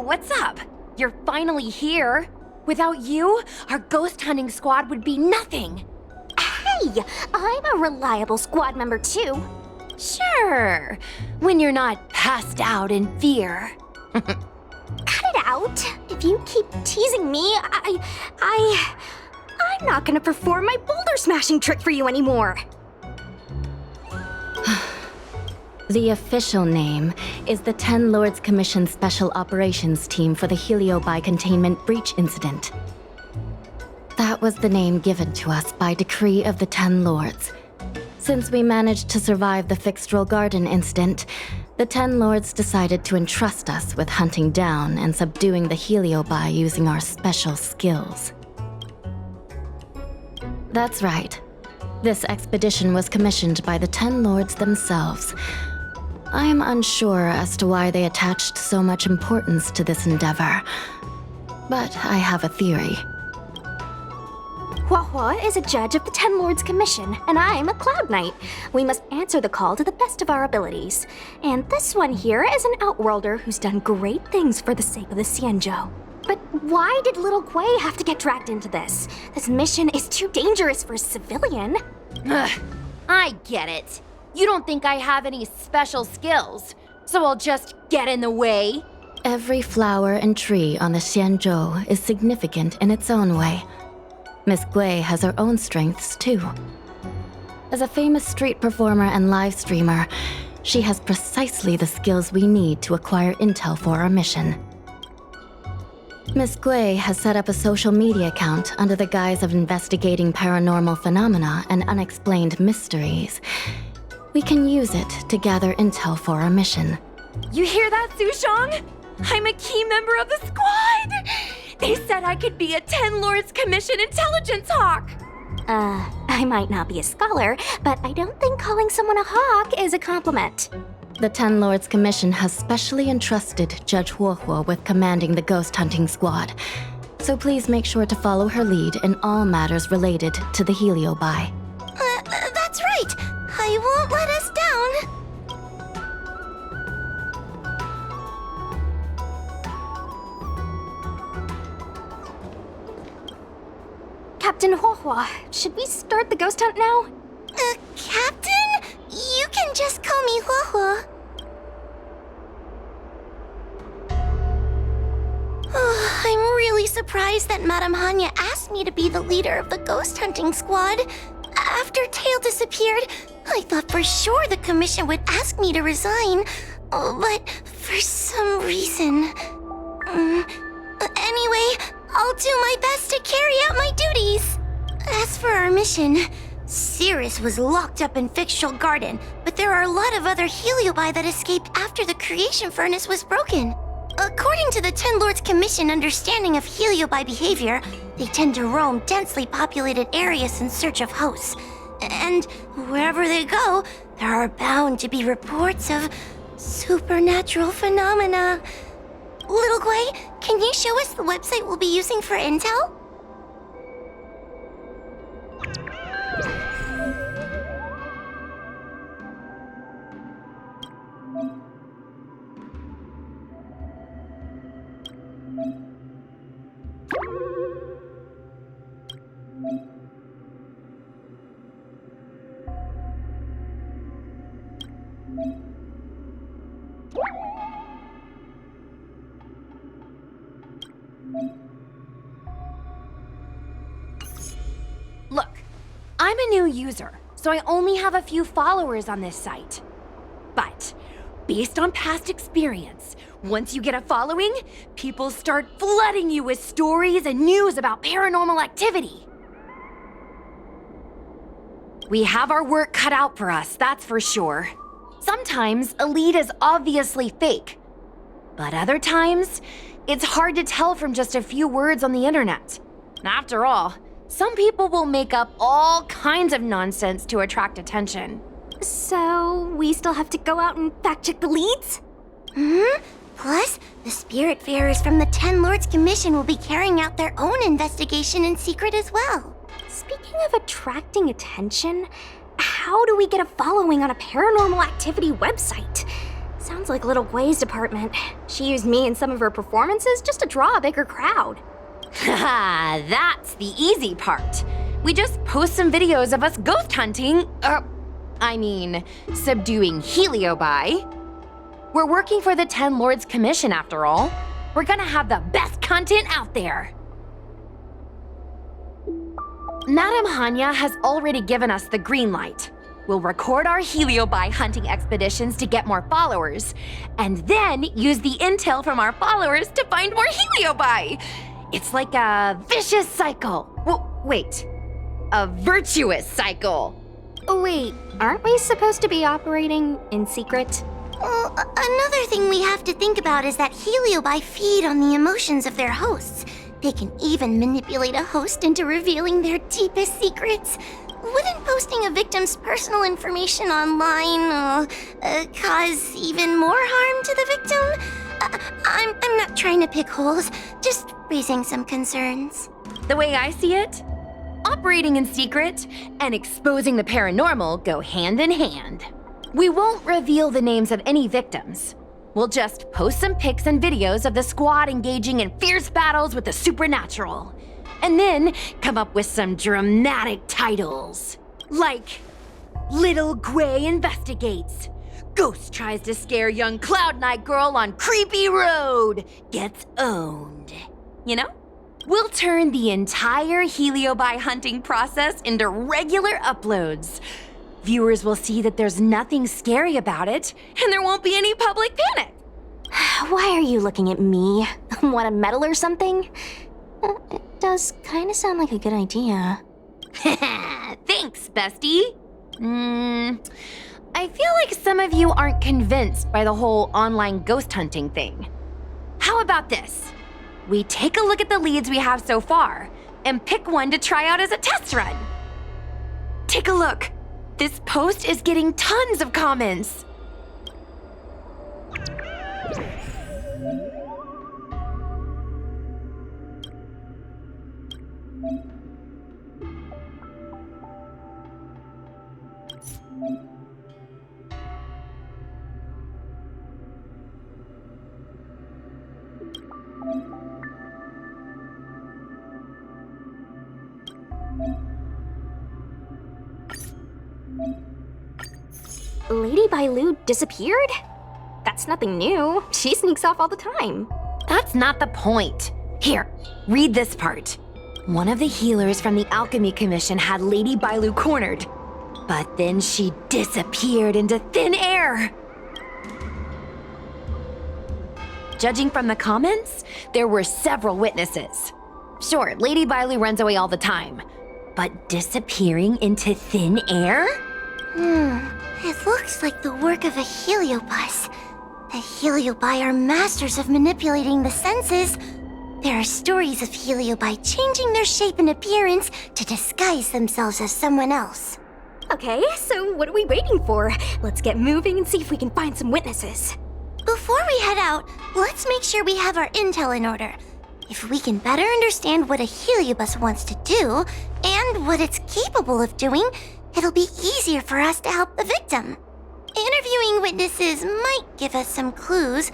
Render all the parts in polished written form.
what's up? You're finally here. Without you, our ghost hunting squad would be nothing. Hey, I'm a reliable squad member too. Sure, when you're not passed out in fear. Cut it out. If you keep teasing me, I'm not gonna perform my boulder smashing trick for you anymore. The official name is the Ten Lords Commission Special Operations Team for the Heliobi Containment Breach Incident. That was the name given to us by decree of the Ten Lords. Since we managed to survive the Fyxestroll Garden incident, the Ten Lords decided to entrust us with hunting down and subduing the Heliobi using our special skills. That's right. This expedition was commissioned by the Ten Lords themselves. I am unsure as to why they attached so much importance to this endeavor, but I have a theory. Huahua is a judge of the Ten Lords Commission, and I'm a Cloud Knight. We must answer the call to the best of our abilities. And this one here is an Outworlder who's done great things for the sake of the Xianzhou. But why did little Gui have to get dragged into this? This mission is too dangerous for a civilian. Ugh, I get it. You don't think I have any special skills, so I'll just get in the way? Every flower and tree on the Xianzhou is significant in its own way. Miss Gui has her own strengths, too. As a famous street performer and live streamer, she has precisely the skills we need to acquire intel for our mission. Miss Gui has set up a social media account under the guise of investigating paranormal phenomena and unexplained mysteries. We can use it to gather intel for our mission. You hear that, Sushong? I'm a key member of the squad! They said I could be a Ten Lords Commission intelligence hawk! I might not be a scholar, but I don't think calling someone a hawk is a compliment. The Ten Lords Commission has specially entrusted Judge Huohuo with commanding the ghost hunting squad, so please make sure to follow her lead in all matters related to the Heliobi. That's right! I won't let us down! Captain Huohuo, should we start the ghost hunt now? Captain? You can just call me Huohuo. Oh, I'm really surprised that Madame Hanya asked me to be the leader of the ghost hunting squad. After Tail disappeared, I thought for sure the commission would ask me to resign. But for some reason... Anyway, I'll do my best to carry out my duties. As for our mission, Cirrus was locked up in Fyxestroll Garden, but there are a lot of other Heliobi that escaped after the creation furnace was broken. According to the Ten Lords Commission understanding of Heliobi behavior, they tend to roam densely populated areas in search of hosts. And wherever they go, there are bound to be reports of supernatural phenomena. Little Gui, can you show us the website we'll be using for intel? Look, I'm a new user, so I only have a few followers on this site. But, based on past experience, once you get a following, people start flooding you with stories and news about paranormal activity. We have our work cut out for us, that's for sure. Sometimes a lead is obviously fake, but other times, it's hard to tell from just a few words on the internet. After all, some people will make up all kinds of nonsense to attract attention. So, we still have to go out and fact-check the leads? Plus, the Spiritfarers from the Ten Lords Commission will be carrying out their own investigation in secret as well. Speaking of attracting attention, how do we get a following on a paranormal activity website? Sounds like Little Gwei's department. She used me in some of her performances just to draw a bigger crowd. Haha, that's the easy part. We just post some videos of us ghost hunting, subduing heliobi. We're working for the Ten Lords Commission after all. We're gonna have the best content out there. Madame Hanya has already given us the green light. We'll record our heliobi hunting expeditions to get more followers, and then use the intel from our followers to find more heliobi. It's like a vicious cycle. Wait, a virtuous cycle. Oh wait, aren't we supposed to be operating in secret? Well, another thing we have to think about is that heliobi feed on the emotions of their hosts. They can even manipulate a host into revealing their deepest secrets. Wouldn't posting a victim's personal information online cause even more harm to the victim? I'm not trying to pick holes, just raising some concerns. The way I see it, operating in secret and exposing the paranormal go hand in hand. We won't reveal the names of any victims. We'll just post some pics and videos of the squad engaging in fierce battles with the supernatural. And then come up with some dramatic titles. Like, Little Gwei Investigates. Ghost tries to scare young Cloud Knight girl on creepy road. Gets owned. You know? We'll turn the entire heliobi hunting process into regular uploads. Viewers will see that there's nothing scary about it, and there won't be any public panic. Why are you looking at me? Want a medal or something? It does kind of sound like a good idea. Thanks, bestie. I feel like some of you aren't convinced by the whole online ghost hunting thing. How about this? We take a look at the leads we have so far and pick one to try out as a test run. Take a look. This post is getting tons of comments. Lady Bailu disappeared? That's nothing new. She sneaks off all the time. That's not the point. Here, read this part. One of the healers from the Alchemy Commission had Lady Bailu cornered, but then she disappeared into thin air. Judging from the comments, there were several witnesses. Sure, Lady Bailu runs away all the time, but disappearing into thin air? It looks like the work of a heliobus. The heliobi are masters of manipulating the senses. There are stories of heliobi changing their shape and appearance to disguise themselves as someone else. Okay, so what are we waiting for? Let's get moving and see if we can find some witnesses. Before we head out, let's make sure we have our intel in order. If we can better understand what a heliobus wants to do, and what it's capable of doing, it'll be easier for us to help the victim. Interviewing witnesses might give us some clues,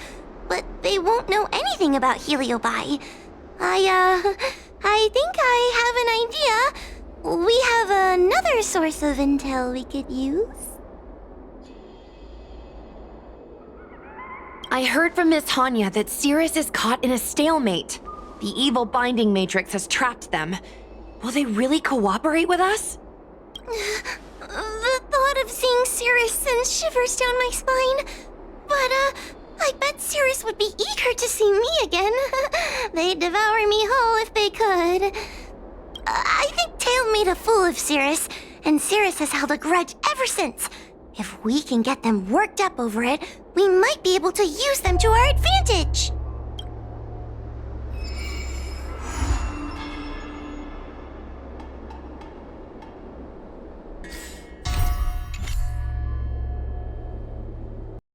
but they won't know anything about heliobi. I think I have an idea. We have another source of intel we could use. I heard from Miss Hanya that Cirrus is caught in a stalemate. The evil binding matrix has trapped them. Will they really cooperate with us? The thought of seeing Cirrus sends shivers down my spine. But, I bet Cirrus would be eager to see me again. They'd devour me whole if they could. I think Tail made a fool of Cirrus, and Cirrus has held a grudge ever since. If we can get them worked up over it, we might be able to use them to our advantage.